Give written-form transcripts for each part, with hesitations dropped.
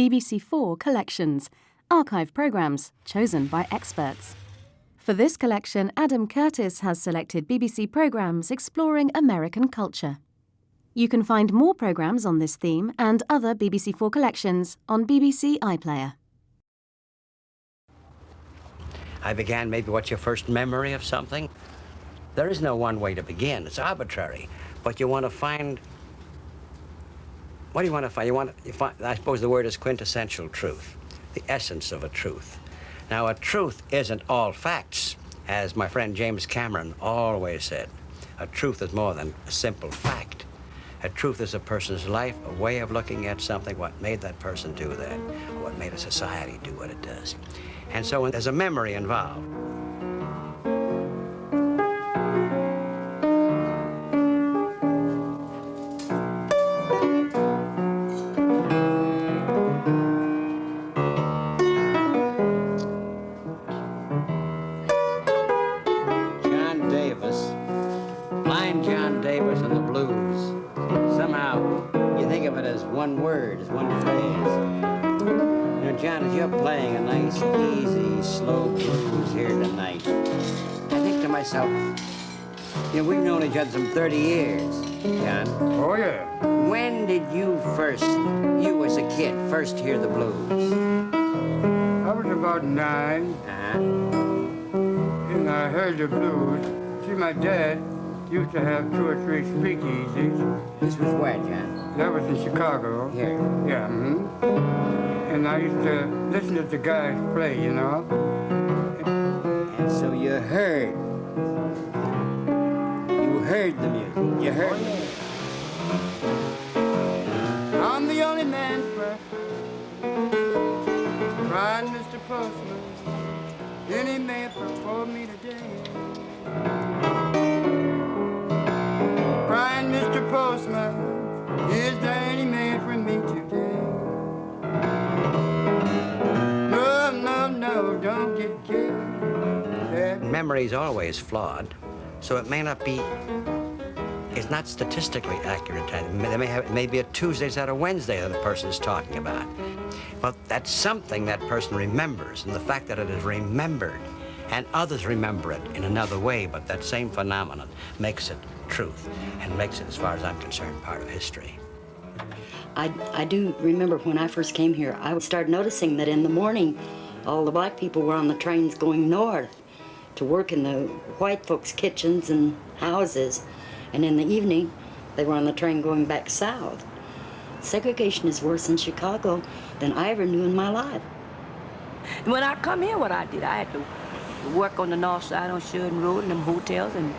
BBC4 Collections, archive programmes chosen by experts. For this collection, Adam Curtis has selected BBC programmes exploring American culture. You can find more programmes on this theme and other BBC4 collections on BBC iPlayer. I began maybe what's your first memory of something? There is no one way to begin. It's arbitrary. But you want to find... What do you want to find? You find, I suppose the word is quintessential truth, the essence of a truth. Now, a truth isn't all facts, as my friend James Cameron always said. A truth is more than a simple fact. A truth is a person's life, a way of looking at something, what made that person do that, what made a society do what it does. And so there's a memory involved. John Davis, blind John Davis and the blues. Somehow you think of it as one word, as one phrase. You know, John, as you're playing a nice, easy, slow blues here tonight, I think to myself, you know, we've known each other some 30 years, John. Oh, yeah. When did you as a kid, first hear the blues? I was about 9, and I heard the blues. See, my dad used to have 2 or 3 speakeasies. This was where, John? That was in Chicago. Here? Yeah, And I used to listen to the guys play, you know. And so you heard the music. You heard it. I'm the only man's breath, crying Mr. Postman. Any man for me today. Crying Mr. Postman, is there any man for me today? No, don't get killed. Memory's always flawed, so it may not be, it's not statistically accurate. It may be a Tuesday, it's not a Wednesday that a person is talking about. But that's something that person remembers, and the fact that it is remembered, and others remember it in another way, but that same phenomenon makes it truth, and makes it, as far as I'm concerned, part of history. I do remember when I first came here, I would start noticing that in the morning, all the black people were on the trains going north to work in the white folks' kitchens and houses. And in the evening, they were on the train going back south. Segregation is worse in Chicago than I ever knew in my life. When I come here, what I did, I had to work on the north side on Sheridan Road in them hotels and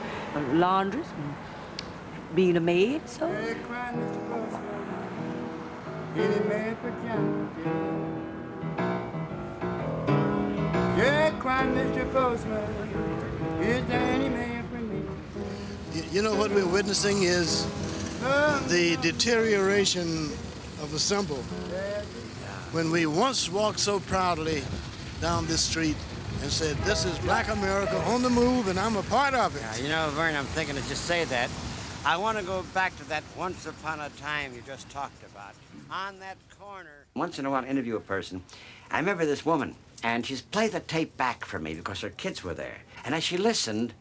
laundries and being a maid, so. Hey, crying Mr. Postman, any man for John today. Yeah, crying Mr. Postman, is there any man for me? You know what we're witnessing is the deterioration of a symbol. When we once walked so proudly down this street and said, this is Black America on the move and I'm a part of it. Yeah, you know, Vern, I'm thinking to just say that. I want to go back to that once upon a time you just talked about. On that corner. Once in a while I interview a person. I remember this woman, and she's played the tape back for me because her kids were there. And as she listened,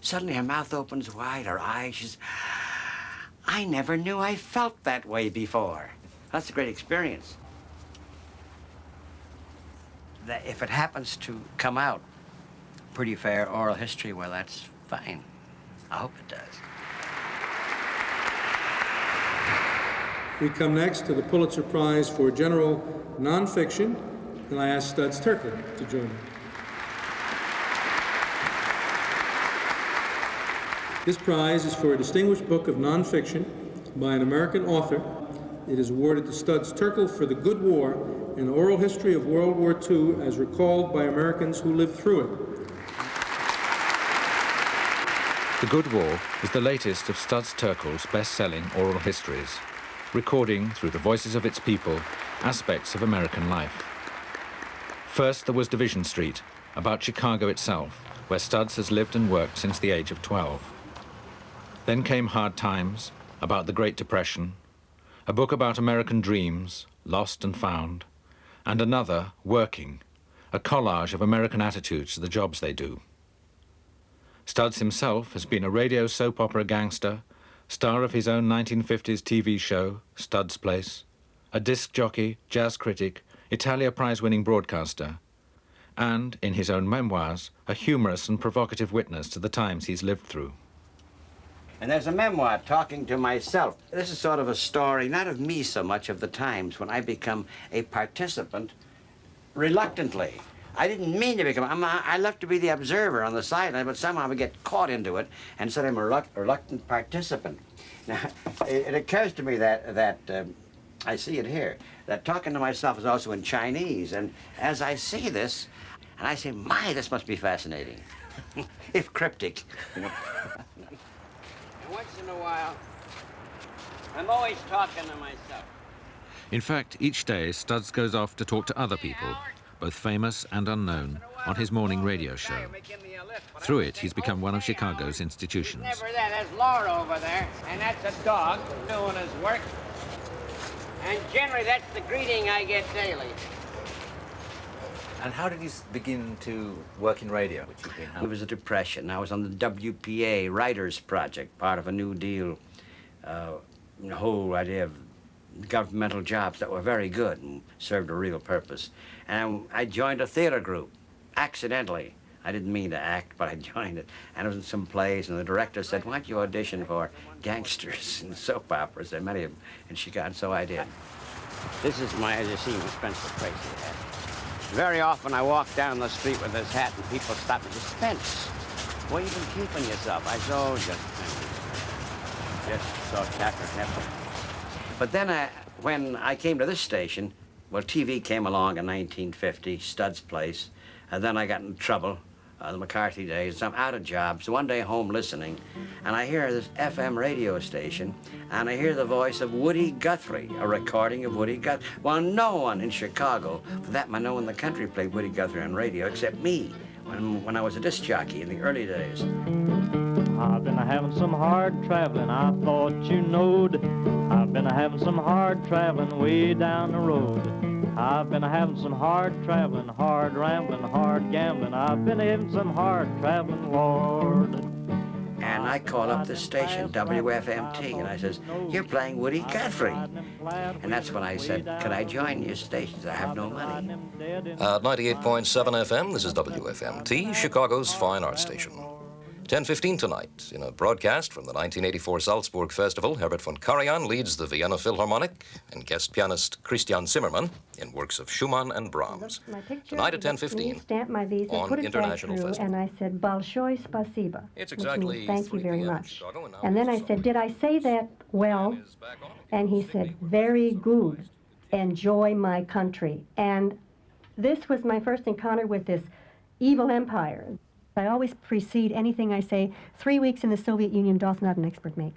suddenly her mouth opens wide, her eyes, she's, I never knew I felt that way before. That's a great experience. That if it happens to come out pretty fair oral history, well, that's fine. I hope it does. We come next to the Pulitzer Prize for General Nonfiction, and I ask Studs Terkel to join me. This prize is for a distinguished book of nonfiction by an American author. It is awarded to Studs Terkel for The Good War, an oral history of World War II as recalled by Americans who lived through it. The Good War is the latest of Studs Terkel's best-selling oral histories, recording, through the voices of its people, aspects of American life. First, there was Division Street, about Chicago itself, where Studs has lived and worked since the age of 12. Then came Hard Times, about the Great Depression, a book about American dreams, lost and found, and another, Working, a collage of American attitudes to the jobs they do. Studs himself has been a radio soap opera gangster, star of his own 1950s TV show, Studs Place, a disc jockey, jazz critic, Italia Prize-winning broadcaster, and, in his own memoirs, a humorous and provocative witness to the times he's lived through. And there's a memoir, Talking to Myself. This is sort of a story, not of me so much, of the times when I become a participant reluctantly. I didn't mean to become, I love to be the observer on the sideline, but somehow I get caught into it, and so I'm a reluctant participant. Now, it occurs to me that I see it here, that talking to myself is also in Chinese, and as I see this, and I say, my, this must be fascinating, if cryptic, you know. And once in a while, I'm always talking to myself. In fact, each day, Studs goes off to talk to other people, both famous and unknown, on his morning radio show. Through it, he's become one of Chicago's institutions. Never that. There's Laura over there, and that's a dog doing his work. And generally, that's the greeting I get daily. And how did you begin to work in radio, which you've been It was a depression. I was on the WPA Writers Project, part of a New Deal, the whole idea of governmental jobs that were very good and served a real purpose. And I joined a theater group, accidentally. I didn't mean to act, but I joined it. And it was in some plays, and the director said, why don't you audition for gangsters and soap operas? There are many of them in Chicago, and so I did. This is my, as you see, my Spencer Tracy hat. Very often I walk down the street with this hat, and people stop me and say, Spence, where you been keeping yourself? I said, oh, just saw Catherine Hepburn. But then when I came to this station, well, TV came along in 1950, Studs Place, and then I got in trouble, the McCarthy days, so I'm out of jobs. So one day home listening, and I hear this FM radio station, and I hear the voice of Woody Guthrie, a recording of Woody Guthrie. Well, no one in Chicago, for that matter, no one in the country played Woody Guthrie on radio except me, when I was a disc jockey in the early days. I've been having some hard traveling, I thought you knowed. I've been having some hard traveling way down the road. I've been having some hard traveling, hard rambling, hard gambling. I've been having some hard traveling, Lord. And I called up this station, WFMT, and I says, you're playing Woody Guthrie. And that's when I said, could I join your stations? I have no money. At 98.7 FM, this is WFMT, Chicago's fine art station. 10:15 tonight, in a broadcast from the 1984 Salzburg Festival, Herbert von Karajan leads the Vienna Philharmonic and guest pianist Christian Zimmermann in works of Schumann and Brahms. Tonight at 10:15 stamped my visa, on put it International back through, Festival. and I said, Balshoy Spasiba, It's which exactly means thank you 3 very p.m. in much. Chicago, and now And then I this is said, did I say that well? And he said, very good. Enjoy my country. And this was my first encounter with this evil empire. I always precede anything I say, 3 weeks in the Soviet Union doth not an expert make.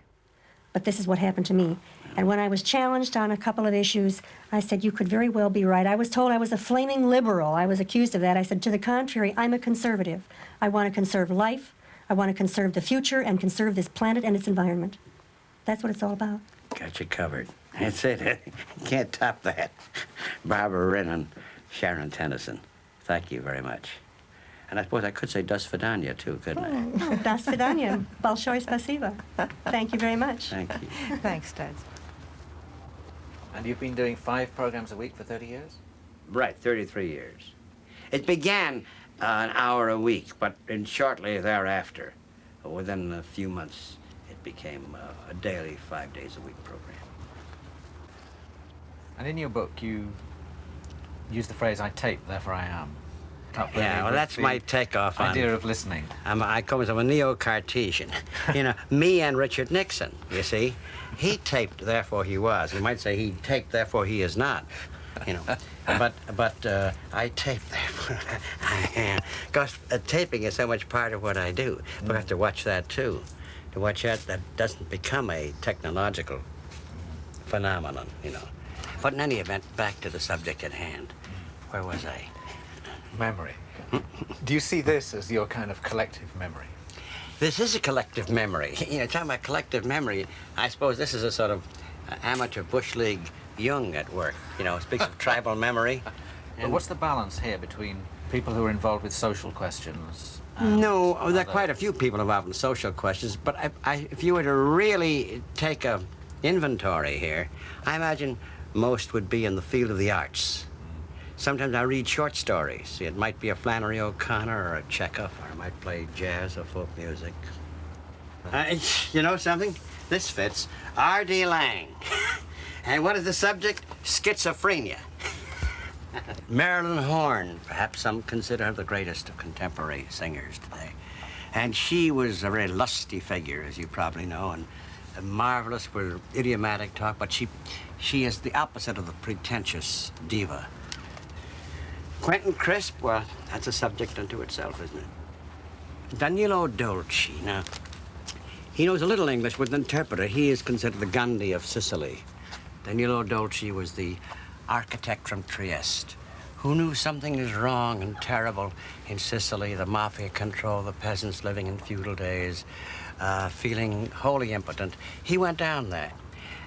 But this is what happened to me. And when I was challenged on a couple of issues, I said, you could very well be right. I was told I was a flaming liberal. I was accused of that. I said, to the contrary, I'm a conservative. I want to conserve life. I want to conserve the future and conserve this planet and its environment. That's what it's all about. Got you covered. That's it. Can't top that. Barbara Wren and Sharon Tennyson. Thank you very much. And I suppose I could say Das Vidanya, too, couldn't I? Oh, das Vidanya. Balshoy Spasiba. Thank you very much. Thank you. Thanks, Studs. And you've been doing 5 programs a week for 30 years? Right, 33 years. It began an hour a week, but shortly thereafter, within a few months, it became a daily, 5 days a week program. And in your book, you use the phrase, I tape, therefore I am. Yeah, well, that's my takeoff on idea of listening. I come as I'm a neo-Cartesian. You know, me and Richard Nixon, you see. He taped, therefore he was. You might say he taped, therefore he is not. You know, but I tape, therefore I am. Because taping is so much part of what I do. We have to watch that, too. To watch that doesn't become a technological phenomenon, you know. But in any event, back to the subject at hand. Where was I? Memory. Do you see this as your kind of collective memory? This is a collective memory. You know, talking about collective memory, I suppose this is a sort of amateur Bush League Jung at work. You know, speaks of tribal memory. But what's the balance here between people who are involved with social questions? No, there are quite a few people involved in social questions, but if you were to really take a inventory here, I imagine most would be in the field of the arts. Sometimes I read short stories. It might be a Flannery O'Connor or a Chekhov, or I might play jazz or folk music. You know something? This fits. R.D. Lang. And what is the subject? Schizophrenia. Marilyn Horne, perhaps some consider her the greatest of contemporary singers today. And she was a very lusty figure, as you probably know, and marvelous with idiomatic talk, but she is the opposite of the pretentious diva. Quentin Crisp, well, that's a subject unto itself, isn't it? Danilo Dolci, now, he knows a little English with an interpreter. He is considered the Gandhi of Sicily. Danilo Dolci was the architect from Trieste who knew something is wrong and terrible in Sicily, the mafia control, the peasants living in feudal days, feeling wholly impotent. He went down there,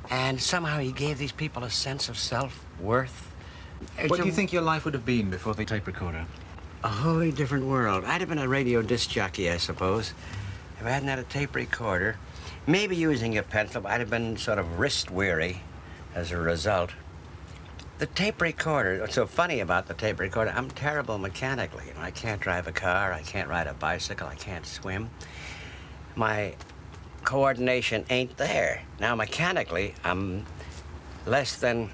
and somehow he gave these people a sense of self-worth. What do you think your life would have been before the tape recorder? A wholly different world. I'd have been a radio disc jockey, I suppose, if I hadn't had a tape recorder. Maybe using a pencil, I'd have been sort of wrist-weary as a result. The tape recorder, what's so funny about the tape recorder, I'm terrible mechanically. You know, I can't drive a car, I can't ride a bicycle, I can't swim. My coordination ain't there. Now, mechanically, I'm less than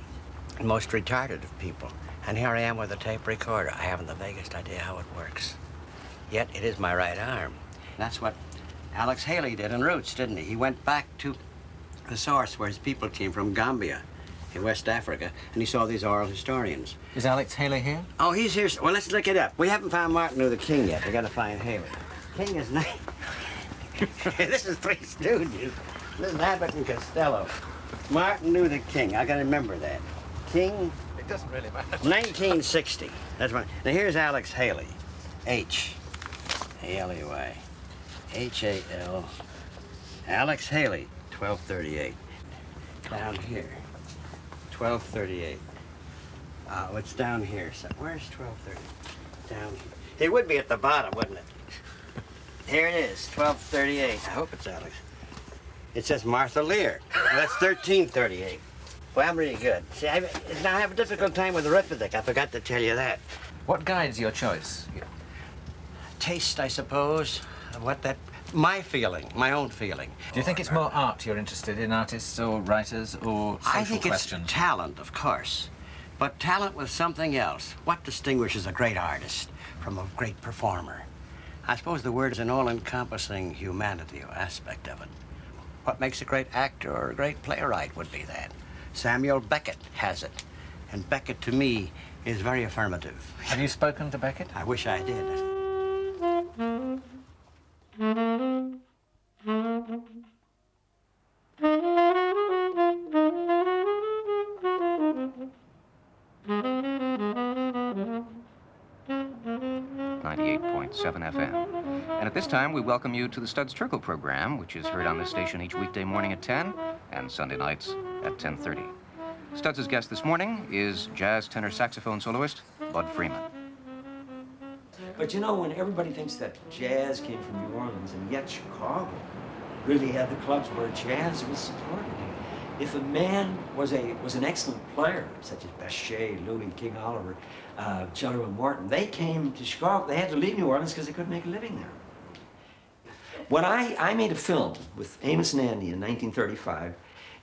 most retarded of people. And here I am with a tape recorder. I haven't the vaguest idea how it works. Yet it is my right arm. That's what Alex Haley did in Roots, didn't he? He went back to the source where his people came from, Gambia, in West Africa, and he saw these oral historians. Is Alex Haley here? Oh, he's here. Well, let's look it up. We haven't found Martin Luther King yet. We gotta find Haley. King is not. This is Three Stooges. This is Abbott and Costello. Martin Luther King. I gotta remember that. King. It doesn't really matter. 1960. That's right. Now here's Alex Haley. H-A-L-E-Y. H-A-L. Alex Haley. 1238. Down here. 1238. It's down here. So where's 1230? Down here. It would be at the bottom, wouldn't it? Here it is, 1238. I hope it's Alex. It says Martha Lear. Well, that's 1338. Well, I'm really good. See, now I have a difficult time with arithmetic. I forgot to tell you that. What guides your choice? Taste, I suppose. My feeling, my own feeling. Do you think it's more art you're interested in, artists or writers or social I think questions? It's talent, of course. But talent with something else. What distinguishes a great artist from a great performer? I suppose the word is an all-encompassing humanity aspect of it. What makes a great actor or a great playwright would be that. Samuel Beckett has it. And Beckett, to me, is very affirmative. Have you spoken to Beckett? I wish I did. 98.7 FM. And at this time, we welcome you to the Studs Terkel program, which is heard on this station each weekday morning at 10 and Sunday nights at 10:30. Studs' guest this morning is jazz tenor saxophone soloist Bud Freeman. But you know, when everybody thinks that jazz came from New Orleans, and yet Chicago really had the clubs where jazz was supported. If a man was an excellent player, such as Bechet, Louis, King Oliver, Chello and Morton, they came to Chicago. They had to leave New Orleans because they couldn't make a living there. When I made a film with Amos and Andy in 1935,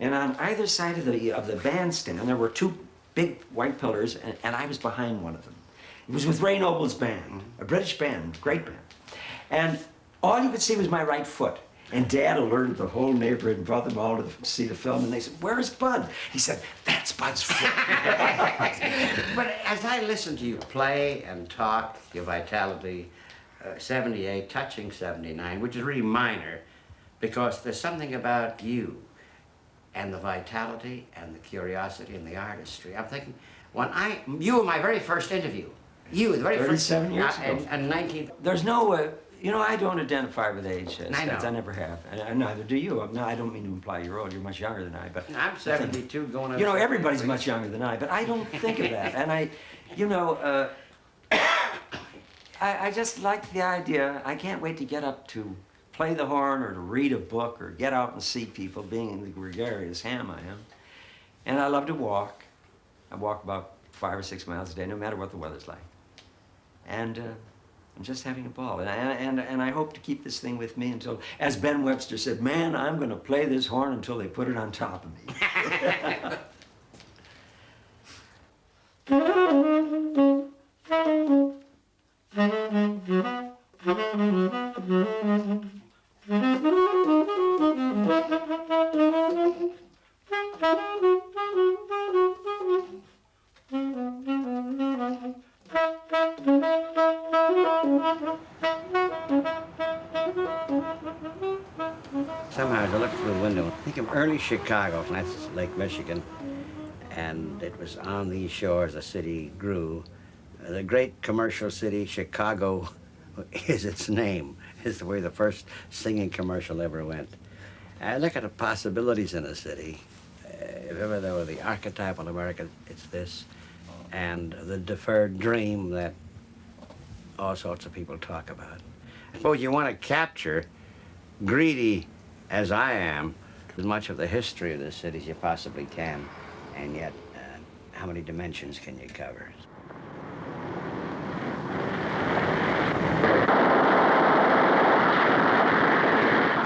and on either side of the bandstand, there were two big white pillars, and I was behind one of them. It was with Ray Noble's band, a British band, great band. And all you could see was my right foot. And Dad alerted the whole neighborhood and brought them all to see the film, and they said, "Where's Bud?" He said, "That's Bud's foot." But as I listen to you play and talk, your vitality, 78, touching 79, which is really minor, because there's something about you and the vitality and the curiosity and the artistry. I'm thinking, you were my very first interview. You, the very 37 years ago. And 19... There's no, You know, I don't identify with age. I know. I never have. And neither do you. No, I don't mean to imply you're old. You're much younger than I. But I'm 72 going on. you know, everybody's much younger than I, but I don't think of that. And you know, I just like the idea. I can't wait to get up to play the horn or to read a book or get out and see people, being the gregarious ham I am. And I love to walk. I walk about 5 or 6 miles a day, no matter what the weather's like. And I'm just having a ball. And I hope to keep this thing with me until, as Ben Webster said, man, I'm going to play this horn until they put it on top of me. Somehow, as I look through the window, I think of early Chicago, and that's Lake Michigan, and it was on these shores the city grew. The great commercial city, Chicago, is its name. It's the way the first singing commercial ever went. I look at the possibilities in a city. If ever there were the archetypal American, it's this, and the deferred dream that all sorts of people talk about. I suppose you want to capture, greedy as I am, as much of the history of the city as you possibly can, and yet, how many dimensions can you cover?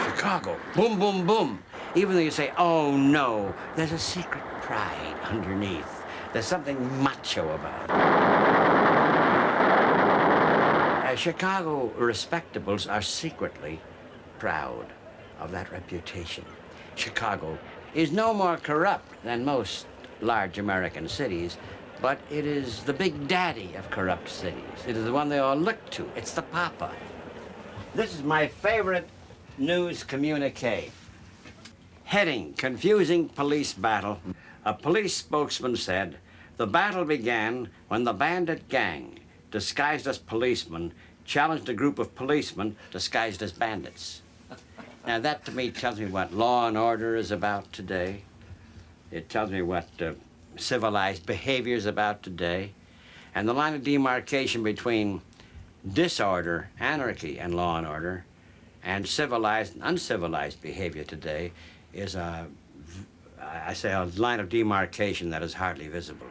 Chicago, boom, boom, boom. Even though you say, oh no, there's a secret pride underneath. There's something macho about it. Chicago respectables are secretly proud of that reputation. Chicago is no more corrupt than most large American cities, but it is the big daddy of corrupt cities. It is the one they all look to. It's the papa. This is my favorite news communique. Heading, confusing police battle. A police spokesman said, the battle began when the bandit gang, disguised as policemen, challenged a group of policemen disguised as bandits. Now that to me tells me what law and order is about today. It tells me what civilized behavior is about today. And the line of demarcation between disorder, anarchy, and law and order, and civilized and uncivilized behavior today is a line of demarcation that is hardly visible.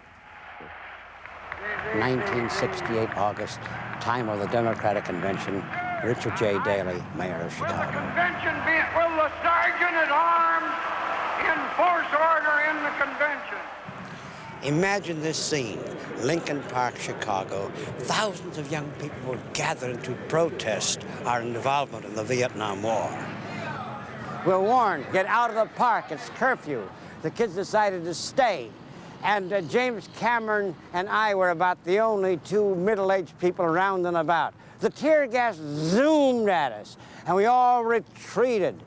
1968 August, time of the Democratic Convention, Richard J. Daley, Mayor of Chicago. Will the Sergeant at Arms enforce order in the convention? Imagine this scene, Lincoln Park, Chicago. Thousands of young people were gathered to protest our involvement in the Vietnam War. We're warned, get out of the park, it's curfew. The kids decided to stay. And James Cameron and I were about the only two middle-aged people around and about. The tear gas zoomed at us, and we all retreated,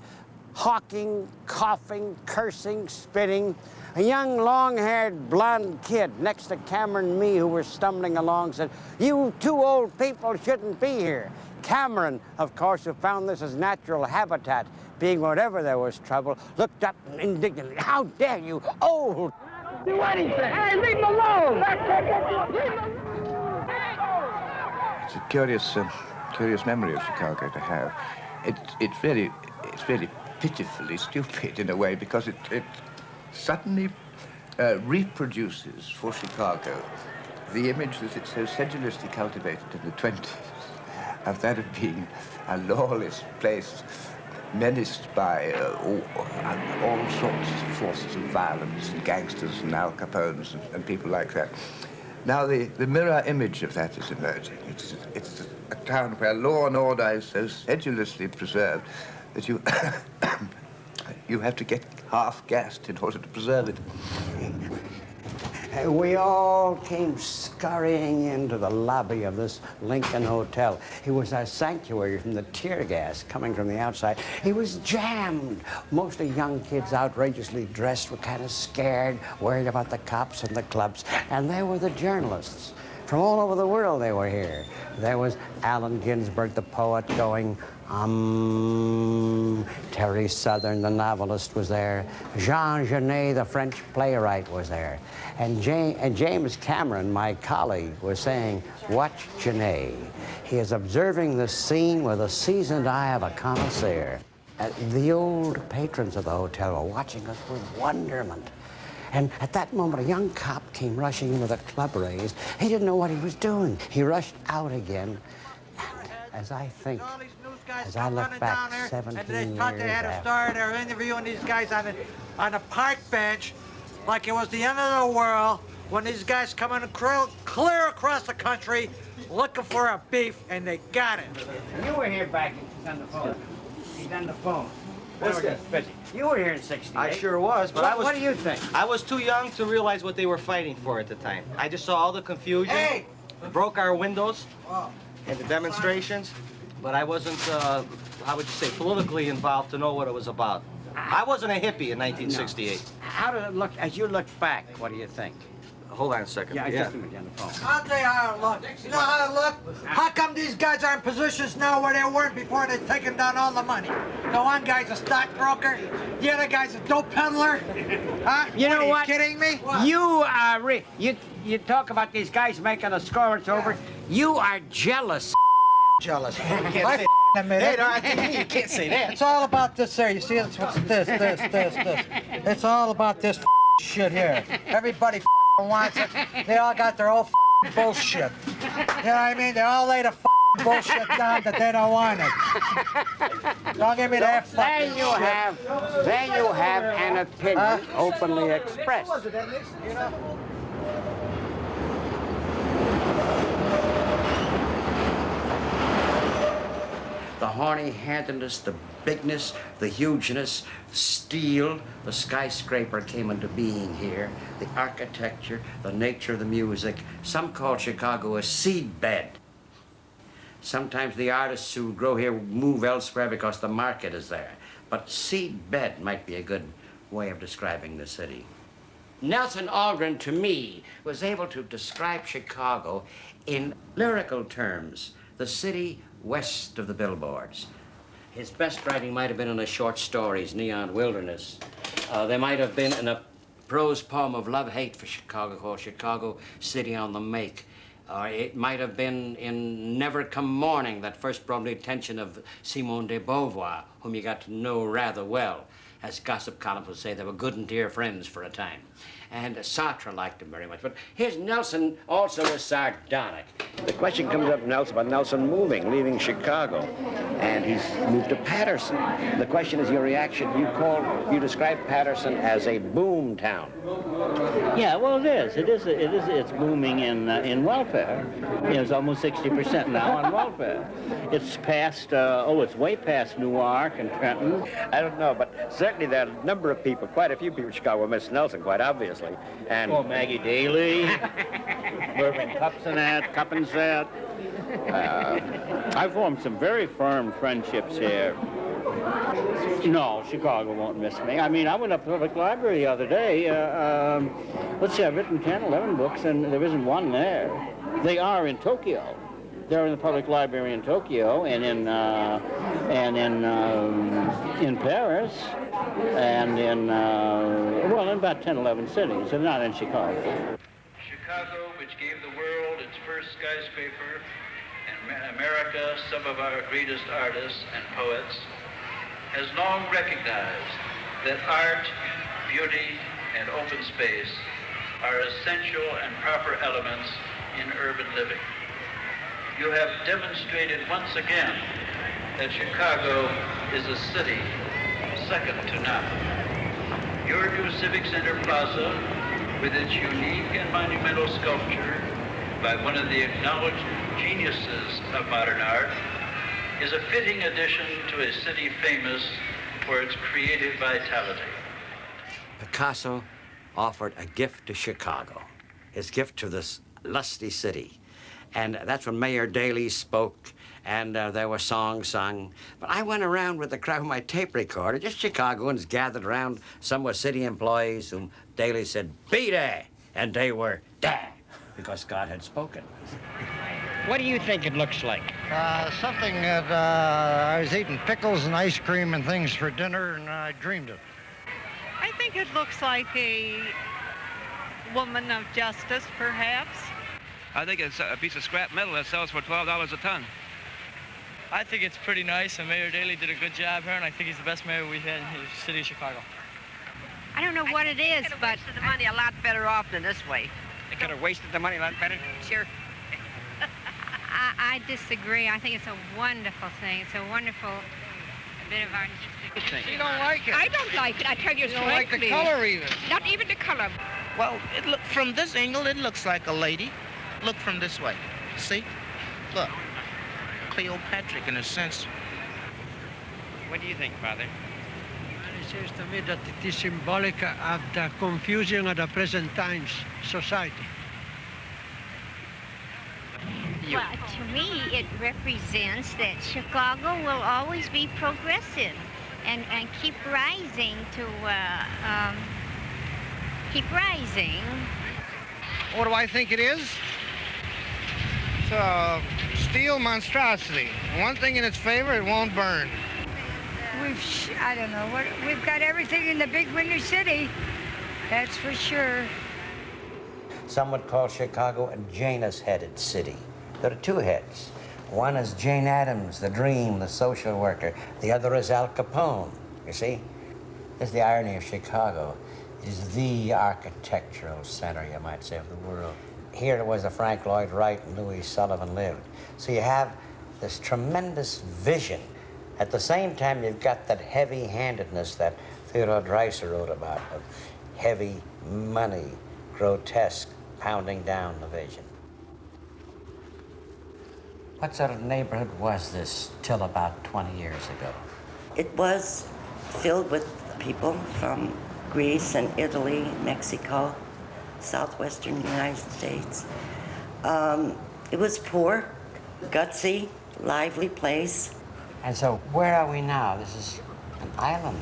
hawking, coughing, cursing, spitting. A young, long-haired, blonde kid next to Cameron and me who were stumbling along said, you two old people shouldn't be here. Cameron, of course, who found this as natural habitat, being wherever there was trouble, looked up indignantly. How dare you, old! Do anything. Hey, leave him alone. It's a curious memory of Chicago to have. It's very pitifully stupid in a way because it suddenly reproduces for Chicago the image that it so sedulously cultivated in the 20s of that of being a lawless place menaced by all sorts of forces of violence and gangsters and Al Capones and people like that. Now the mirror image of that is emerging. It's a town where law and order is so sedulously preserved that you you have to get half-gassed in order to preserve it. We all came scurrying into the lobby of this Lincoln Hotel. It was our sanctuary from the tear gas coming from the outside. It was jammed. Mostly young kids, outrageously dressed, were kind of scared, worried about the cops and the clubs. And there were the journalists. From all over the world they were here. There was Allen Ginsberg, the poet, going, Terry Southern, the novelist, was there. Jean Genet, the French playwright, was there. And James Cameron, my colleague, was saying, watch Genet. He is observing the scene with the seasoned eye of a connoisseur. The old patrons of the hotel were watching us with wonderment. And at that moment, a young cop came rushing in with a club raised. He didn't know what he was doing. He rushed out again. And as I think, as I look back 17 years and they thought they had to start their interviewing these guys on a park bench like it was the end of the world when these guys come in clear across the country looking for a beef, and they got it. You were here back on the phone. He's on the phone. What's that? You were here in '68. I sure was, but What do you think? I was too young to realize what they were fighting for at the time. I just saw all the confusion. Hey! Broke our windows and the demonstrations, but I wasn't, how would you say, politically involved to know what it was about. I wasn't a hippie in 1968. No. How did it look, as you look back, what do you think? Hold on a second. Yeah, just a minute on the phone. I'll tell you how it looks. You know how it looks? How come these guys are in positions now where they weren't before they've taken down all the money? The one guy's a stockbroker, the other guy's a dope peddler. Huh? You know what? Are you kidding me? What? You talk about these guys making a score, it's over. You are jealous. Jealous. Hey, you can't say that. It's all about this there. You see, it's this. It's all about this shit here. Everybody wants it. They all got their own bullshit. You know what I mean? They all lay the bullshit down that they don't want it. Don't give me that fucking shit. There you have an opinion openly expressed. The horny-handedness, the bigness, the hugeness, steel, the skyscraper came into being here, the architecture, the nature of the music. Some call Chicago a seedbed. Sometimes the artists who grow here move elsewhere because the market is there. But seedbed might be a good way of describing the city. Nelson Algren, to me, was able to describe Chicago in lyrical terms, the city west of the billboards. His best writing might have been in the short stories, Neon Wilderness. They might have been in a prose poem of love-hate for Chicago called Chicago City on the Make. It might have been in Never Come Morning that first brought the attention of Simone de Beauvoir, whom you got to know rather well. As gossip columns would say, they were good and dear friends for a time. And Sartre liked him very much. But here's Nelson also was sardonic. The question comes up, Nelson, about Nelson leaving Chicago. And he's moved to Patterson. The question is your reaction. You describe Patterson as a boom town. Yeah, well, it is. It's booming in welfare. It's almost 60% now on welfare. It's past, it's way past Newark and Trenton. I don't know, but certainly there are a number of people, quite a few people in Chicago miss Nelson, quite obviously. And Maggie Daly, Mervyn Cuppensat. I've formed some very firm friendships here. No, Chicago won't miss me. I mean, I went up to the public library the other day. Let's see, I've written 10, 11 books, and there isn't one there. They are in Tokyo. They're in the public library in Tokyo and in Paris and in about 10, 11 cities. They're not in Chicago. Chicago, which gave the world its first skyscraper, and America some of our greatest artists and poets, has long recognized that art, beauty, and open space are essential and proper elements in urban living. You have demonstrated once again that Chicago is a city second to none. Your new Civic Center Plaza, with its unique and monumental sculpture by one of the acknowledged geniuses of modern art, is a fitting addition to a city famous for its creative vitality. Picasso offered a gift to Chicago, his gift to this lusty city. And that's when Mayor Daley spoke, and there were songs sung. But I went around with the crowd with my tape recorder, just Chicagoans gathered around. Some were city employees whom Daley said, "Be there," and they were there. because God had spoken. What do you think it looks like? Something that I was eating pickles and ice cream and things for dinner, and I dreamed it. I think it looks like a woman of justice, perhaps. I think it's a piece of scrap metal that sells for $12 a ton. I think it's pretty nice, and Mayor Daley did a good job here, and I think he's the best mayor we've had in the city of Chicago. I don't know what it is, but the money a lot better off than this way. They could have wasted the money a lot better. Sure. I disagree. I think it's a wonderful thing. It's a wonderful bit of artistic. You don't like it? I don't like it. I tell you You don't like the frankly. color either? Not even the color. Well, from this angle, it looks like a lady. Look from this way. See? Look. Cleopatra in a sense. What do you think, Father? It seems to me that it is symbolic of the confusion of the present times society. Well, to me, it represents that Chicago will always be progressive and keep rising to, keep rising. What do I think it is? It's a steel monstrosity. One thing in its favor, it won't burn. I don't know, we've got everything in the big windy city, that's for sure. Some would call Chicago a Janus-headed city. There are two heads. One is Jane Addams, the dream, the social worker. The other is Al Capone, you see? This is the irony of Chicago. It is the architectural center, you might say, of the world. Here was the Frank Lloyd Wright and Louis Sullivan lived. So you have this tremendous vision. At the same time, you've got that heavy-handedness that Theodore Dreiser wrote about, of heavy money, grotesque, pounding down the vision. What sort of neighborhood was this till about 20 years ago? It was filled with people from Greece and Italy, Mexico, southwestern United States. It was poor, gutsy, lively place. And so where are we now? This is an island.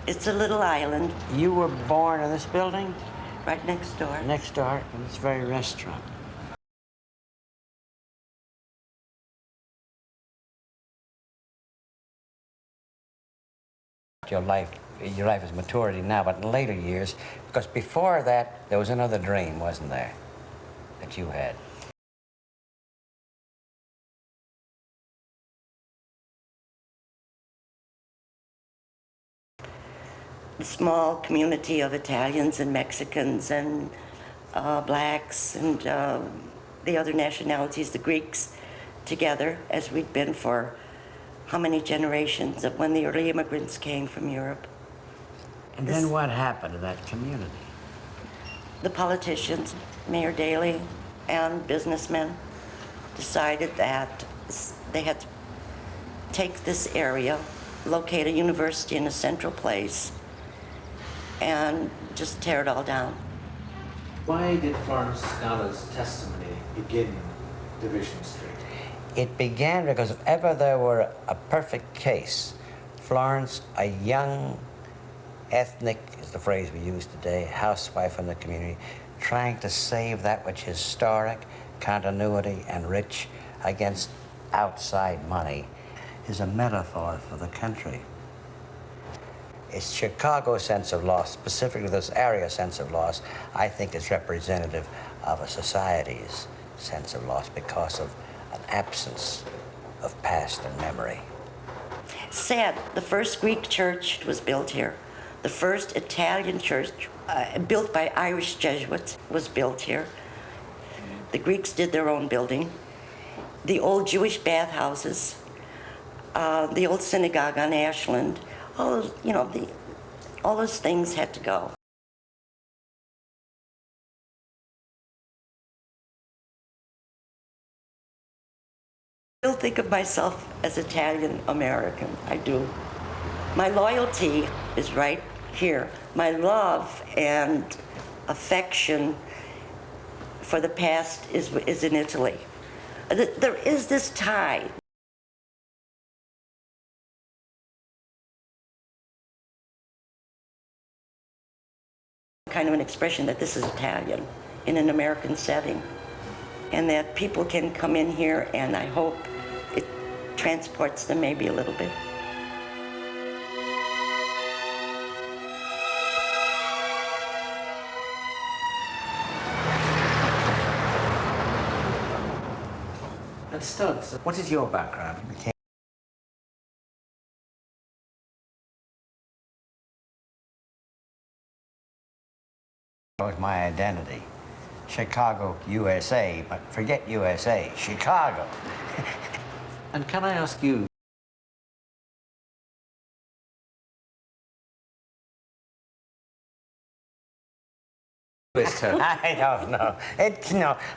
It's a little island. You were born in this building? Right next door. Next door, in this very restaurant. Your life is maturity now, but in later years, because before that, there was another dream, wasn't there, that you had? A small community of Italians and Mexicans and blacks and the other nationalities, the Greeks, together, as we'd been for how many generations of when the early immigrants came from Europe. And then what happened to that community? The politicians, Mayor Daley and businessmen, decided that they had to take this area, locate a university in a central place, and just tear it all down. Why did Florence Scala's testimony begin Division Street? It began because if ever there were a perfect case, Florence, a young, ethnic, is the phrase we use today, housewife in the community, trying to save that which is historic, continuity, and rich against outside money, is a metaphor for the country. It's Chicago's sense of loss, specifically this area sense of loss, I think is representative of a society's sense of loss because of an absence of past and memory. Sad, the first Greek church was built here. The first Italian church, built by Irish Jesuits, was built here. The Greeks did their own building. The old Jewish bathhouses, the old synagogue on Ashland, all those, all those things had to go. I still think of myself as Italian American. I do. My loyalty is right here. My love and affection for the past is in Italy. There is this tie. Kind of an expression that this is Italian in an American setting. and that people can come in here, and I hope it transports them maybe a little bit. Studs, what is your background? Was my identity. Chicago, USA, but forget USA, Chicago. And can I ask you, I don't know.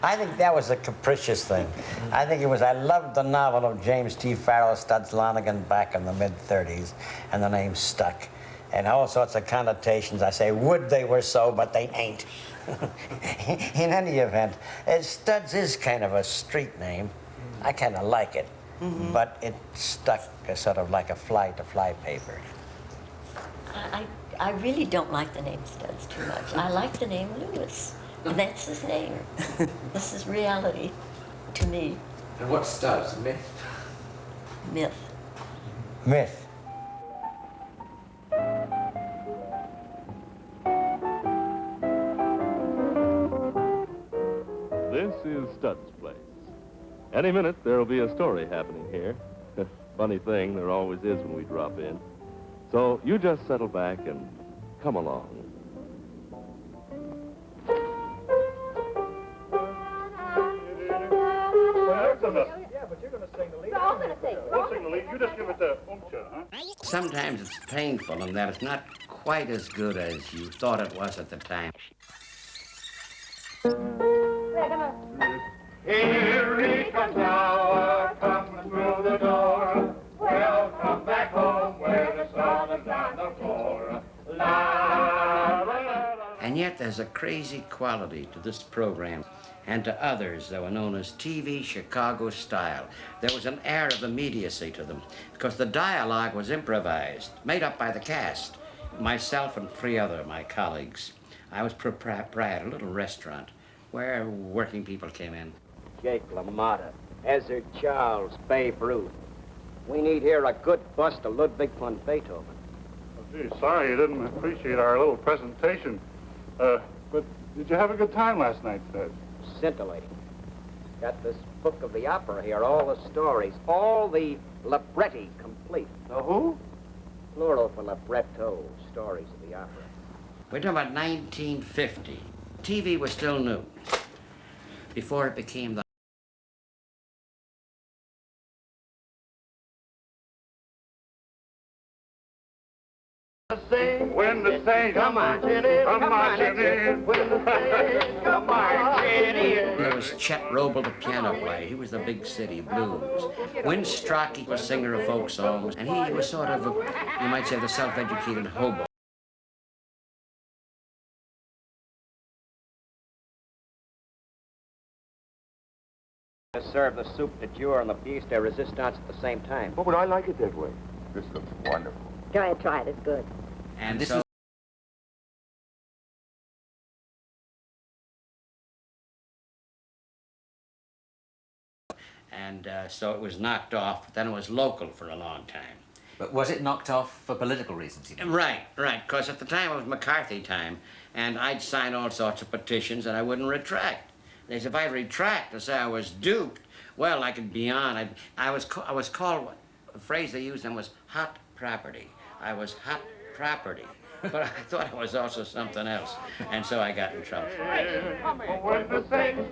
I think that was a capricious thing. I think it was, I loved the novel of James T. Farrell, Studs Terkel back in the mid-30s, and the name stuck. And all sorts of connotations. I say, would they were so, but they ain't. In any event, Studs is kind of a street name. I kind of like it, but it stuck as sort of like a fly-to-fly paper. I really don't like the name Studs too much. I like the name Lewis. That's his name. This is reality to me. And what's Studs? Myth? Myth. Myth. This is Studs' place. Any minute, there'll be a story happening here. Funny thing, there always is when we drop in. So you just settle back and come along. Yeah, but you're going to sing the lead. I'm going to sing. We'll sing the lead. You just give it the umcha, huh? Sometimes it's painful in that it's not quite as good as you thought it was at the time. Here he comes now, coming through the door. Welcome back home where the sun is on the floor. La, la, la, la. And yet there's a crazy quality to this program and to others that were known as TV Chicago style. There was an air of immediacy to them because the dialogue was improvised, made up by the cast, myself and 3 other my colleagues. I was proprietor, a little restaurant where working people came in. Jake LaMotta, Ezra Charles, Babe Ruth. We need here a good bust of Ludwig von Beethoven. Oh, gee, sorry you didn't appreciate our little presentation. But did you have a good time last night, Studs? Scintillating. Got this book of the opera here, all the stories, all the libretti complete. The who? Plural for libretto, stories of the opera. We're talking about 1950. TV was still new before it became the When the saints come marching in, when the saints come marching in. There was Chet Roble, the piano player. He was the big city blues. Win Strachey was singer of folk songs, and he was sort of, you might say, the self-educated hobo. Serve the soup de jour and the pièce de résistance at the same time. Oh, but I like it that way. This looks wonderful. Try it, it's good. And this so, so it was knocked off, but then it was local for a long time. But was it knocked off for political reasons? You know? Right, because at the time it was McCarthy time, and I'd sign all sorts of petitions and I wouldn't retract. They said if I retract to say I was duped, well, I could be on. I was called, the phrase they used then was hot property. I was hot property. But I thought I was also something else, and so I got in trouble. When the saints,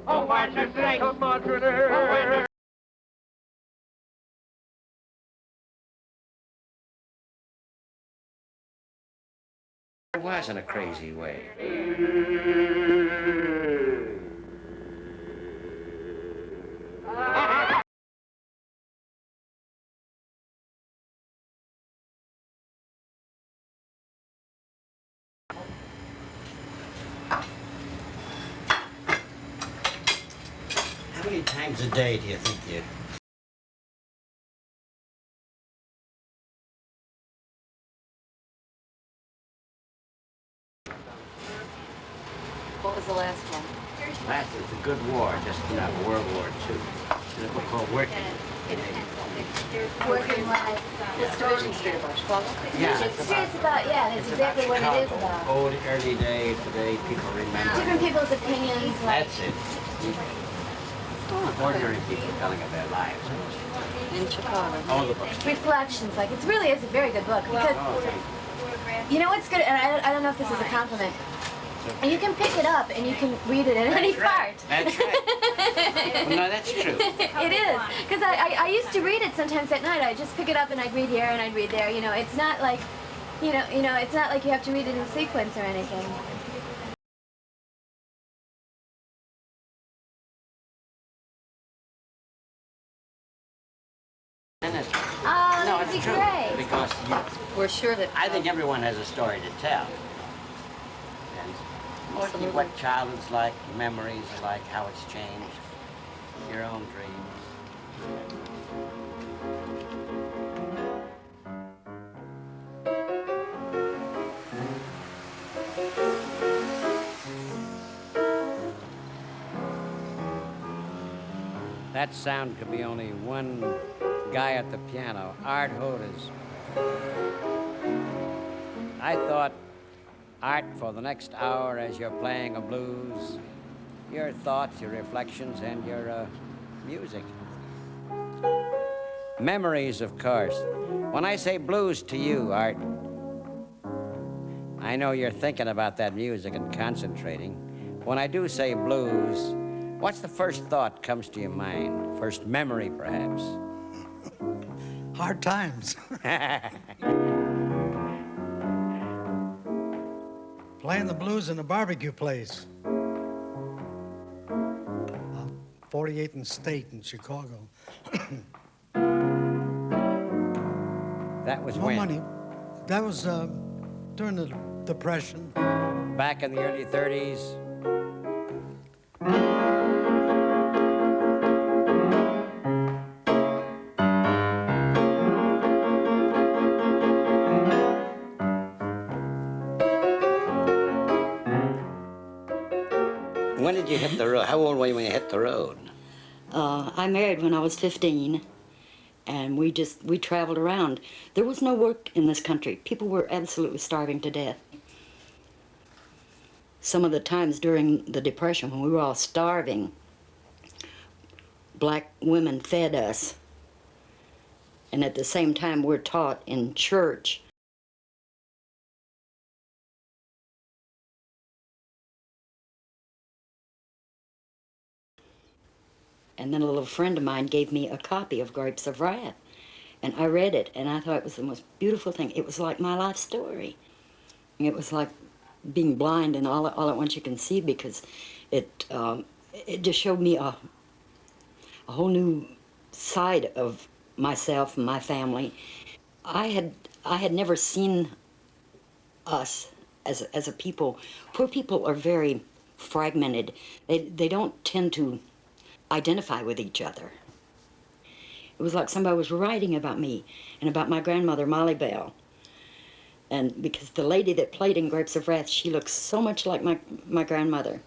oh, marching saints, come marching in. It was in a crazy way. How many times a day do you think you... What was the last one? is The Good War, just World War II. There's a book called Working. Working life. It's Division Street about Chicago. Yeah, Division Street's about, yeah, that's exactly what it is about. Old, early days, today, people remember. Different people's opinions, like... That's it. Ordinary people telling of their lives. In Chicago. All the books. Reflections, like, it really is a very good book, because... You know what's good, and I don't know if this is a compliment, and you can pick it up and you can read it in any part. That's right. Well, no, that's true. It is, because I used to read it sometimes at night. I'd just pick it up and I'd read here and I'd read there. You know, it's not like, it's not like you have to read it in sequence or anything. Oh, No, that'd it's be true. great. Because We're sure that... I think everyone has a story to tell. And what childhood's like, memories are like, how it's changed, your own dreams. That sound could be only one guy at the piano, Art Hodes. I thought, Art, for the next hour as you're playing a blues, your thoughts, your reflections, and your music. Memories, of course. When I say blues to you, Art, I know you're thinking about that music and concentrating. When I do say blues, what's the first thought comes to your mind? First memory, perhaps? Hard times. Playing the blues in a barbecue place. 48th and State in Chicago. That was no when? money. That was during the Depression. Back in the early 30s? When did you hit the road? How old were you when you hit the road? I married when I was 15, and we traveled around. There was no work in this country. People were absolutely starving to death. Some of the times during the Depression, when we were all starving, black women fed us. And at the same time, we're taught in church. And then a little friend of mine gave me a copy of Grapes of Wrath. And I read it, and I thought it was the most beautiful thing. It was like my life story. It was like being blind and all at once you can see, because it just showed me a whole new side of myself and my family. I had never seen us as a people. Poor people are very fragmented. They don't tend to identify with each other. It was like somebody was writing about me and about my grandmother, Molly Bell. And because the lady that played in Grapes of Wrath, she looks so much like my grandmother.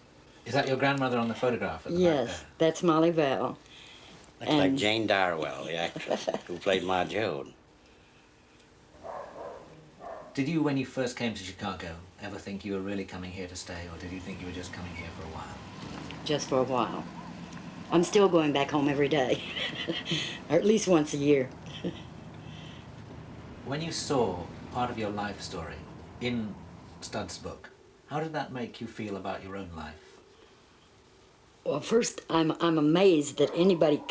Is that your grandmother on the photograph? At the back Yes, there? that's Molly Bell. Looks like Jane Darwell, the actress who played Ma Joad. Did you, when you first came to Chicago, ever think you were really coming here to stay, or did you think you were just coming here for a while? Just for a while. I'm still going back home every day, or at least once a year. When you saw part of your life story in Studs' book, how did that make you feel about your own life? Well, first, I'm amazed that anybody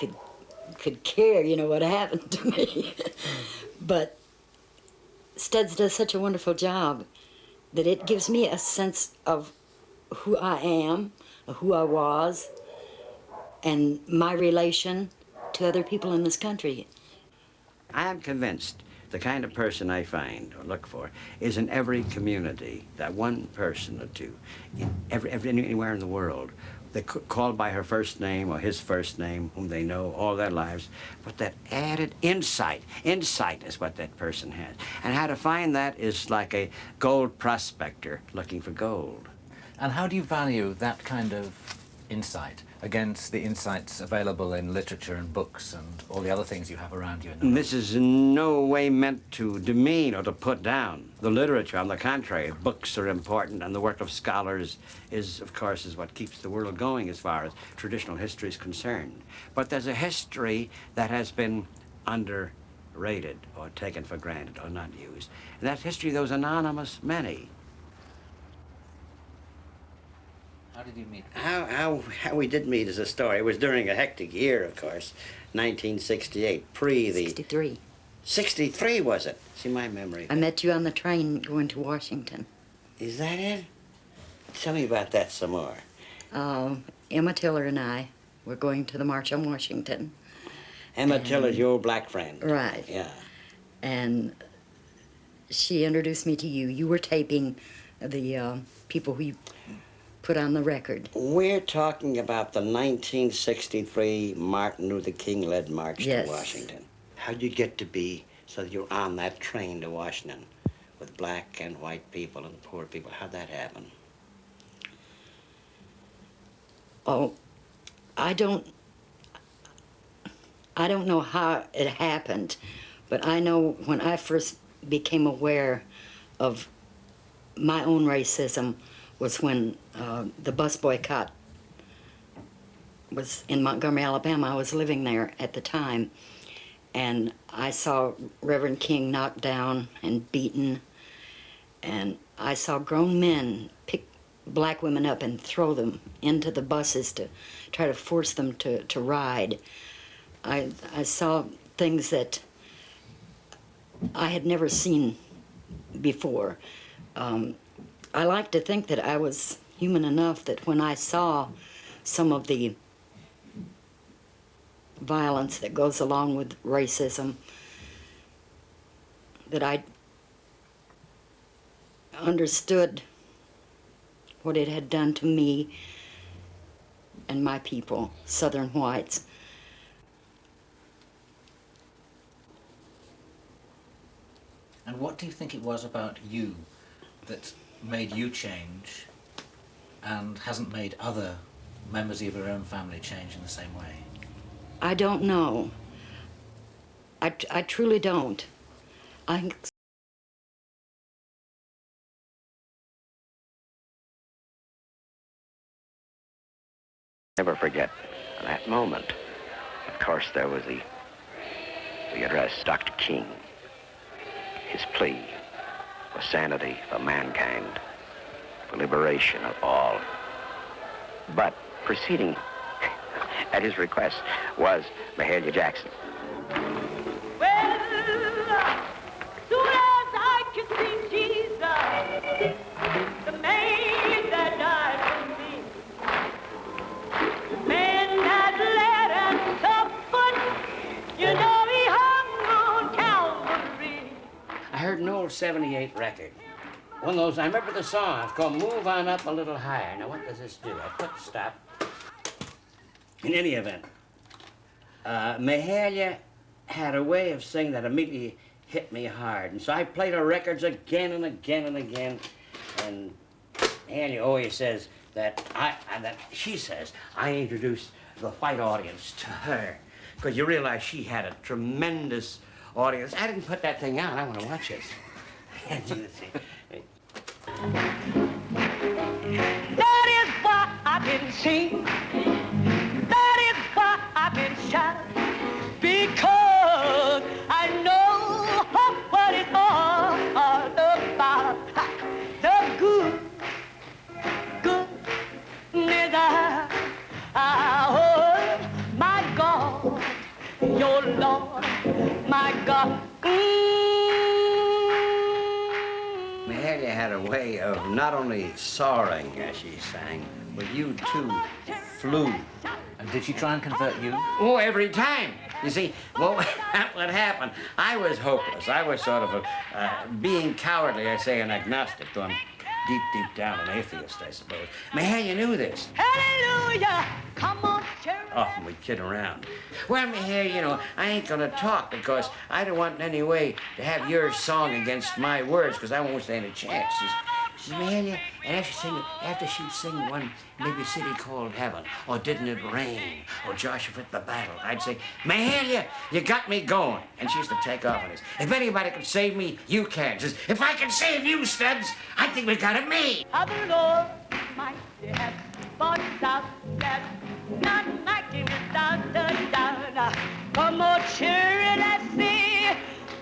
could care, what happened to me. But Studs does such a wonderful job that it gives me a sense of who I am, of who I was, and my relation to other people in this country. I am convinced the kind of person I find or look for is in every community, that one person or two, anywhere in the world, they're called by her first name or his first name, whom they know all their lives, but that added insight is what that person has. And how to find that is like a gold prospector looking for gold. And how do you value that kind of insight against the insights available in literature and books and all the other things you have around you? This is in no way meant to demean or to put down the literature. On the contrary, books are important, and the work of scholars is, of course, is what keeps the world going as far as traditional history is concerned. But there's a history that has been underrated or taken for granted or not used. And that's history of those anonymous many. How did you meet? How we did meet is a story. It was during a hectic year, of course, 1968, pre the... 63. 63, was it? See, my memory. I met you on the train going to Washington. Is that it? Tell me about that some more. Emma Tiller and I were going to the March on Washington. Emma Tiller's your old black friend. Right. Yeah. And she introduced me to you. You were taping the people who you put on the record. We're talking about the 1963 Martin Luther King-led march Yes. to Washington. How'd you get to be so that you're on that train to Washington with black and white people and poor people? How'd that happen? Oh, I don't know how it happened, but I know when I first became aware of my own racism was when the bus boycott was in Montgomery, Alabama. I was living there at the time, and I saw Reverend King knocked down and beaten, and I saw grown men pick black women up and throw them into the buses to try to force them to ride. I saw things that I had never seen before. I like to think that I was human enough that when I saw some of the violence that goes along with racism, that I understood what it had done to me and my people, Southern whites. And what do you think it was about you that made you change and hasn't made other members of your own family change in the same way? I don't know. I truly don't. Never forget that moment. Of course, there was the address, Dr. King. His plea for sanity, for mankind, for liberation of all. But preceding at his request was Mahalia Jackson. Well, soon as I could see Jesus, the man that died for me, the man that bled and suffered, you know he hung on Calvary. I heard an old 78 record. One of those, I remember the song, it's called Move On Up a Little Higher. Now, what does this do? I put stop. In any event, Mahalia had a way of singing that immediately hit me hard. And so I played her records again and again and again. And Mahalia always says that she says I introduced the white audience to her. Because you realize she had a tremendous audience. I didn't put that thing out. I want to watch this. That is why I've been seen. That is why I've been shot. Because I know what it's all about. The goodness oh, my God, your Lord, my God. Mahalia had a way of not only soaring as she sang, but you too flew. And did she try and convert you? Oh, every time. You see, well, what happened? I was hopeless. I was sort of being cowardly, I say, an agnostic, though I'm deep down an atheist, I suppose. Mahalia knew this. Hallelujah! Come on, Cherry. Often we kid around. Well, Mahalia, you know, I ain't gonna talk because I don't want in any way to have your song against my words because I won't stand a chance. She said, Mahalia, and after she'd sing one, maybe a city called heaven, or didn't it rain, or Joshua at the battle, I'd say, Mahalia, you got me going. And she used to take off on us. If anybody could save me, you can. She says, if I can save you, Studs, I think we got it made. How the Lord mighty has brought us out that none like him is down, down, down. Come on, cheer, let's see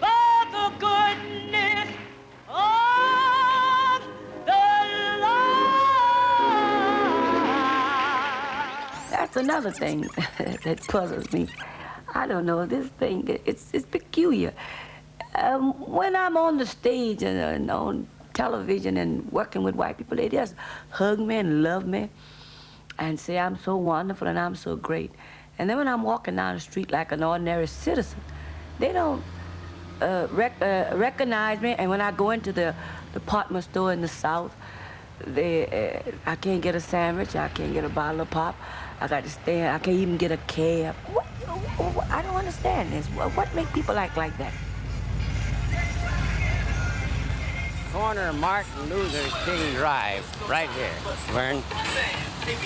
for the goodness of the Lord. That's another thing that puzzles me. I don't know, this thing, it's peculiar. When I'm on the stage and on television and working with white people, they just hug me and love me and say I'm so wonderful and I'm so great. And then when I'm walking down the street like an ordinary citizen, they don't recognize me. And when I go into the department store in the South, I can't get a sandwich, I can't get a bottle of pop, I got to stand, I can't even get a cab. I don't understand this. What makes people act like that? Corner Martin Luther King Drive, right here, Vern.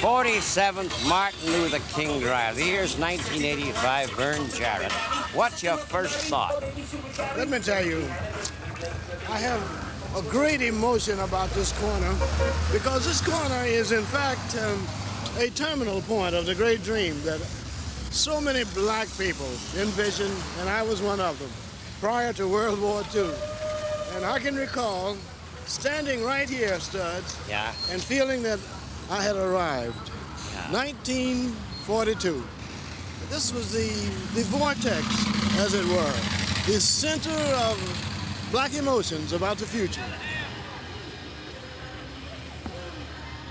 47th Martin Luther King Drive. The year's 1985, Vern Jarrett. What's your first thought? Let me tell you, I have a great emotion about this corner because this corner is, in fact, a terminal point of the great dream that so many black people envisioned, and I was one of them, prior to World War II. And I can recall standing right here, Studs, and feeling that I had arrived. 1942. This was the vortex, as it were, the center of black emotions about the future.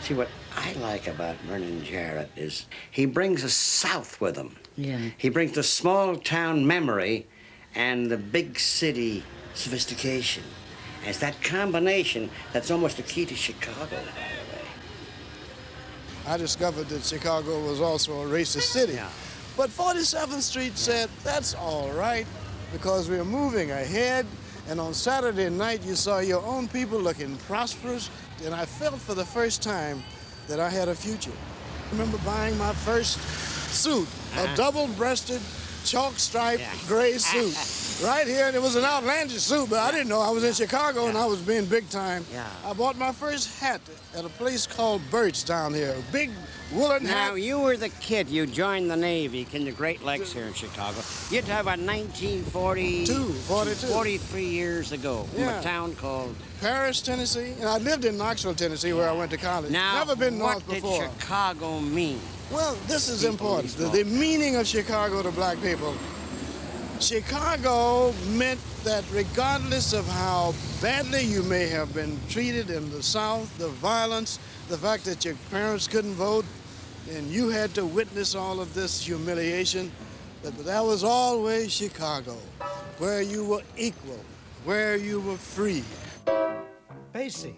See, what I like about Vernon Jarrett is he brings us south with him. Yeah. He brings the small town memory and the big city sophistication. And it's that combination that's almost the key to Chicago, by the way. I discovered that Chicago was also a racist city. But 47th Street said, that's all right, because we're moving ahead. And on Saturday night, you saw your own people looking prosperous. And I felt for the first time that I had a future. I remember buying my first suit, a double-breasted, chalk-striped gray suit. Right here, and it was an outlandish suit, but I didn't know I was in Chicago and I was being big time. I bought my first hat at a place called Birch down here, a big woolen hat. Now, you were the kid. You joined the Navy in the Great Lakes here in Chicago. You're talking about 1942. 43 years ago, from a town called Paris, Tennessee, and I lived in Knoxville, Tennessee, where I went to college. Now, never been north before. What did Chicago mean? Well, this is important. The meaning of Chicago to black people. Chicago meant that regardless of how badly you may have been treated in the South, the violence, the fact that your parents couldn't vote, and you had to witness all of this humiliation, that was always Chicago, where you were equal, where you were free. Basie.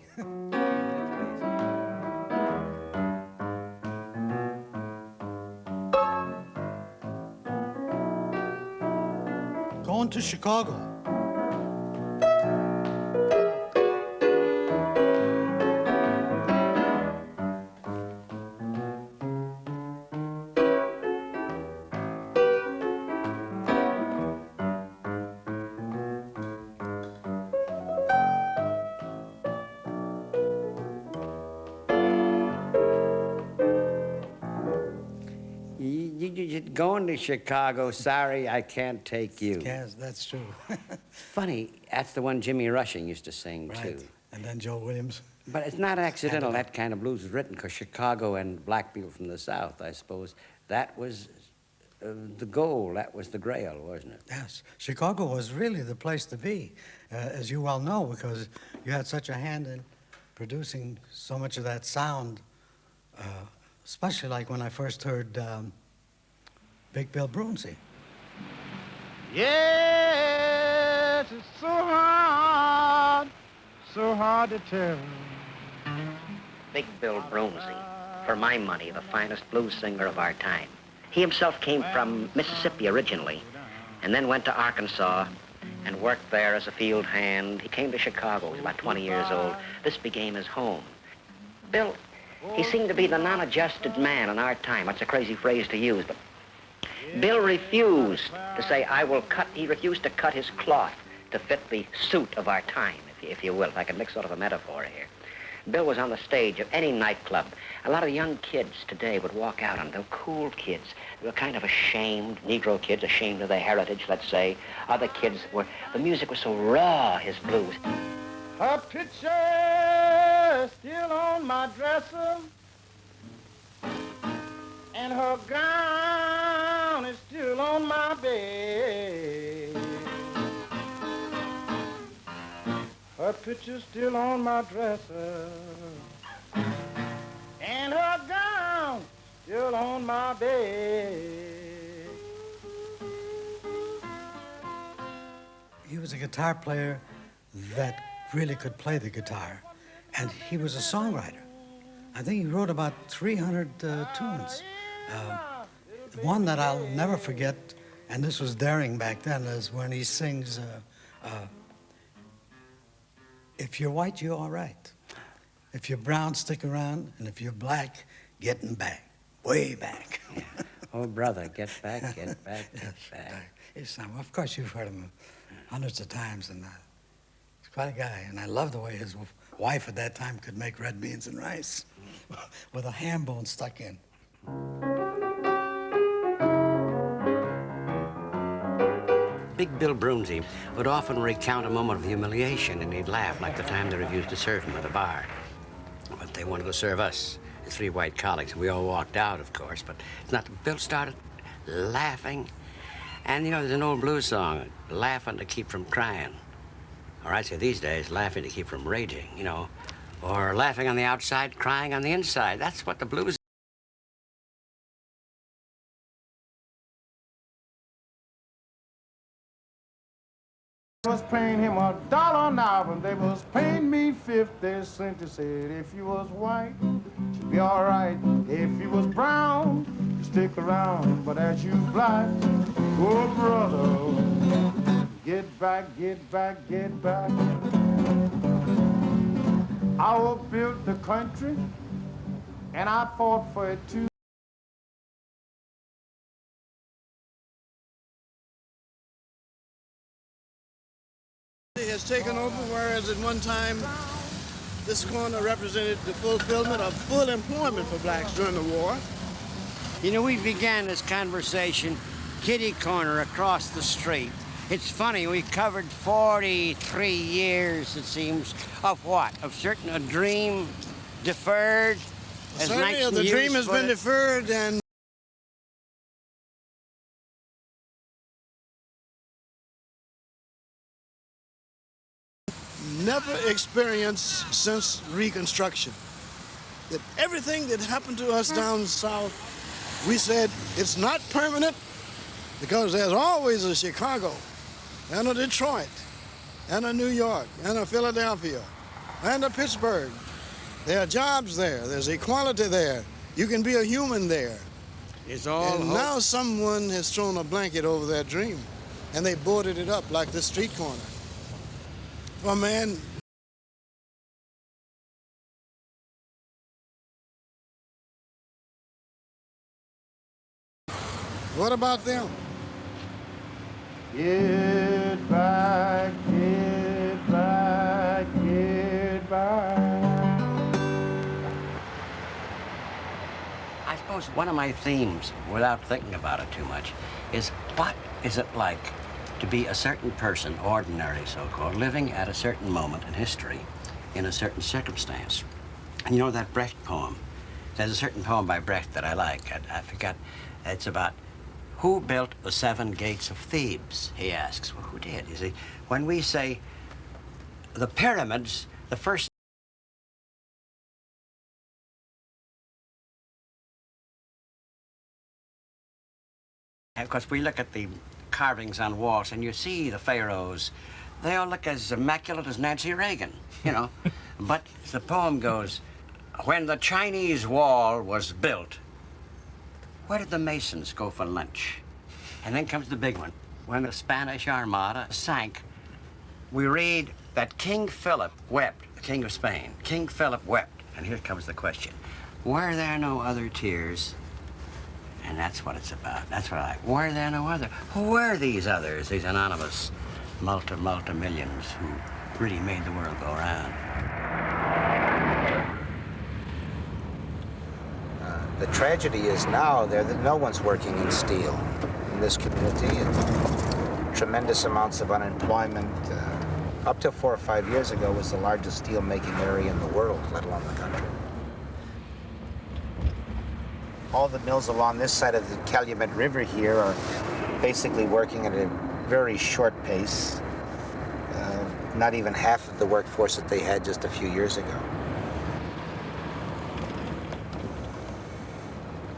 Going to Chicago. You're going to Chicago, sorry, I can't take you. Yes, that's true. Funny, that's the one Jimmy Rushing used to sing, too. And then Joe Williams. But it's not accidental that kind of blues was written, because Chicago and black people from the South, I suppose, that was the goal, that was the grail, wasn't it? Yes, Chicago was really the place to be, as you well know, because you had such a hand in producing so much of that sound, especially like when I first heard Big Bill Brunsey. Yes, it's so hard to tell. Big Bill Brunsey, for my money, the finest blues singer of our time. He himself came from Mississippi originally, and then went to Arkansas and worked there as a field hand. He came to Chicago. He was about 20 years old. This became his home. Bill, he seemed to be the non-adjusted man in our time. That's a crazy phrase to use, but Bill refused to say, I will cut. He refused to cut his cloth to fit the suit of our time, if you will, if I can make sort of a metaphor here. Bill was on the stage of any nightclub. A lot of young kids today would walk out on them, cool kids. They were kind of ashamed, Negro kids, ashamed of their heritage, let's say. Other kids were, the music was so raw, his blues. Her picture still on my dresser, and her gown is still on my bed. Her picture's still on my dresser, and her gown still on my bed. He was a guitar player that really could play the guitar, and he was a songwriter. I think he wrote about 300 tunes. One that I'll never forget, and this was daring back then, is when he sings, if you're white, you're all right. If you're brown, stick around, and if you're black, getting back, way back. Yeah. Oh, brother, get back, get back, get back. Yes, of course, you've heard him hundreds of times, and he's quite a guy, and I love the way his wife at that time could make red beans and rice with a ham bone stuck in. Big Bill Broomsey would often recount a moment of humiliation, and he'd laugh, like the time they refused to serve him at the bar. But they wanted to serve us, the three white colleagues, and we all walked out, of course, but it's not. Bill started laughing, and you know, there's an old blues song, laughing to keep from crying. Or I'd say these days, laughing to keep from raging, you know, or laughing on the outside, crying on the inside. That's what the blues. They was paying him $1 an hour, and they was paying me 50 cents. They said, if you was white, you'd be all right. If you was brown, you stick around. But as you black, oh, brother, get back, get back, get back. I built the country, and I fought for it too. Has taken over, whereas at one time this corner represented the fulfillment of full employment for blacks during the war. You know, we began this conversation kitty corner across the street. It's funny, we covered 43 years, it seems, of what? Of certain a dream deferred? As Certainly, the dream has been deferred, and never experienced since Reconstruction. That everything that happened to us down south, we said it's not permanent, because there's always a Chicago and a Detroit and a New York and a Philadelphia and a Pittsburgh. There are jobs there. There's equality there. You can be a human there. It's all and hope. Now someone has thrown a blanket over that dream, and they boarded it up like the street corner. For a man. What about them? Get back, get back, get back. I suppose one of my themes, without thinking about it too much, is what is it like to be a certain person, ordinary so-called, living at a certain moment in history in a certain circumstance. And you know that Brecht poem? There's a certain poem by Brecht that I like. I forgot. It's about who built the 7 gates of Thebes, he asks. Well, who did? You see, when we say the pyramids, the first because we look at the carvings on walls and you see the pharaohs, they all look as immaculate as Nancy Reagan, you know. But the poem goes, when the Chinese wall was built, where did the masons go for lunch? And then comes the big one. when the Spanish Armada sank, we read that King Philip wept, the King of Spain. King Philip wept. And here comes the question. Were there no other tears? And that's what it's about. That's what I like. Were there no other? Who were these others, these anonymous multi-millions who really made the world go round? The tragedy is now that no one's working in steel in this community. Tremendous amounts of unemployment. Up to 4 or 5 years ago was the largest steel making area in the world, let alone the country. All the mills along this side of the Calumet River here are basically working at a very short pace. Not even half of the workforce that they had just a few years ago.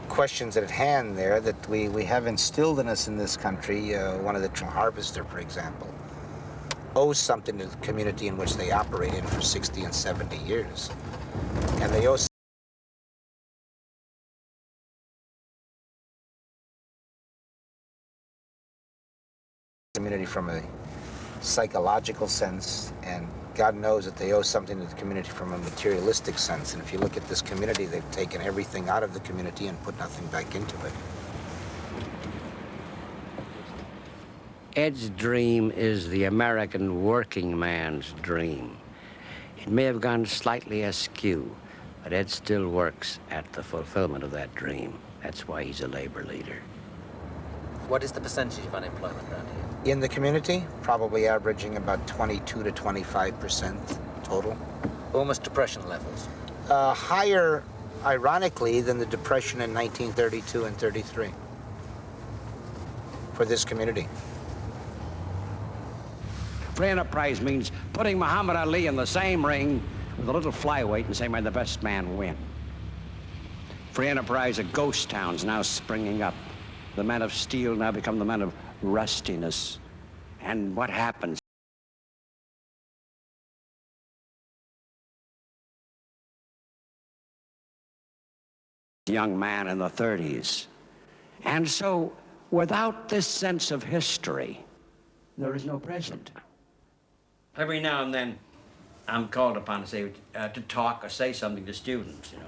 Questions at hand there that we have instilled in us in this country. One of the harvester, for example, owes something to the community in which they operate in for 60 and 70 years. And they owe community from a psychological sense, and God knows that they owe something to the community from a materialistic sense. And if you look at this community, they've taken everything out of the community and put nothing back into it. Ed's dream is the American working man's dream. It may have gone slightly askew, but Ed still works at the fulfillment of that dream. That's why he's a labor leader. What is the percentage of unemployment around here? In the community, probably averaging about 22 to 25% total. Almost depression levels. Higher, ironically, than the depression in 1932 and 33 for this community. Free enterprise means putting Muhammad Ali in the same ring with a little flyweight and saying, may the best man win. Free enterprise, a ghost town's now springing up. The men of steel now become the men of rustiness. And what happens? Young man in the 30s. And so, without this sense of history, there is no present. Every now and then, I'm called upon to say, to talk or say something to students, you know.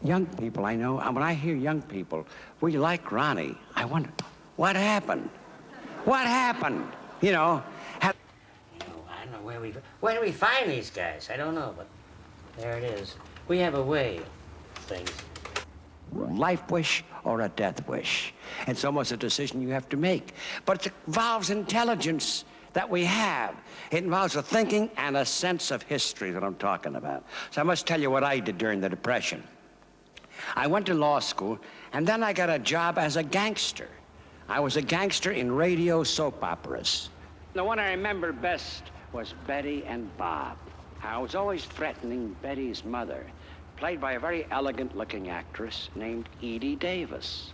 Young people, I know, when I hear young people, we like Ronnie, I wonder, what happened? What happened? You know, I don't know where do we find these guys? I don't know, but there it is. We have a way of things. Life wish or a death wish. It's almost a decision you have to make. But it involves intelligence that we have. It involves a thinking and a sense of history that I'm talking about. So I must tell you what I did during the Depression. I went to law school, and then I got a job as a gangster. I was a gangster in radio soap operas. The one I remember best was Betty and Bob. I was always threatening Betty's mother, played by a very elegant-looking actress named Edie Davis.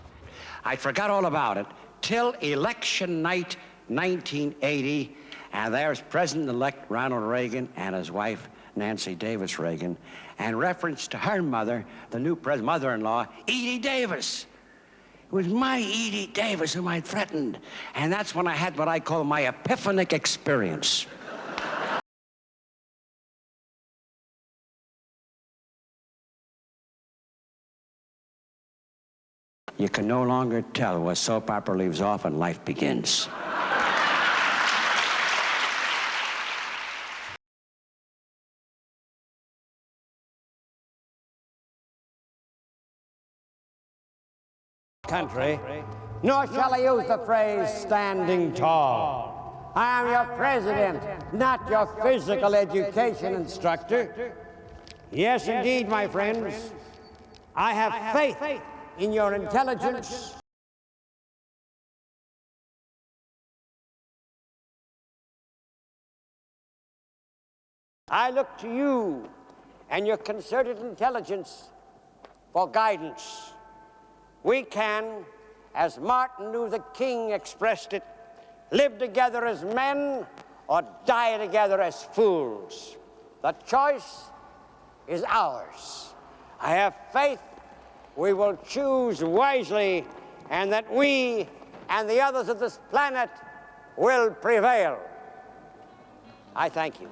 I forgot all about it till election night 1980, and there's President-elect Ronald Reagan and his wife, Nancy Davis Reagan, and reference to her mother, the new mother-in-law, Edie Davis. It was my Edie Davis whom I threatened, and that's when I had what I call my epiphanic experience. You can no longer tell where soap opera leaves off and life begins. Country, nor shall I use the phrase standing tall. I am your president, not your physical education instructor. Yes, indeed, my friends, I have faith in your intelligence. I look to you and your concerted intelligence for guidance. We can, as Martin Luther King expressed it, live together as men or die together as fools. The choice is ours. I have faith we will choose wisely and that we and the others of this planet will prevail. I thank you.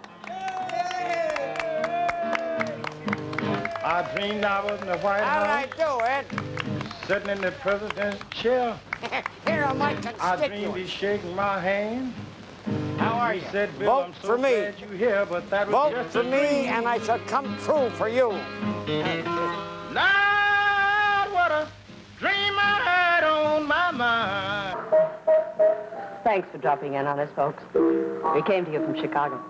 I dreamed I was in the White How House. did I do it? Sitting in the president's chair. Here are my I dreamed constituents. he's shaking my hand. How are He you? said, Bill, Vote I'm so for me. glad you're here, but that was Vote just for a me, dream. and I shall come true for you. Lord, what a dream I had on my mind. Thanks for dropping in on us, folks. We came to you from Chicago.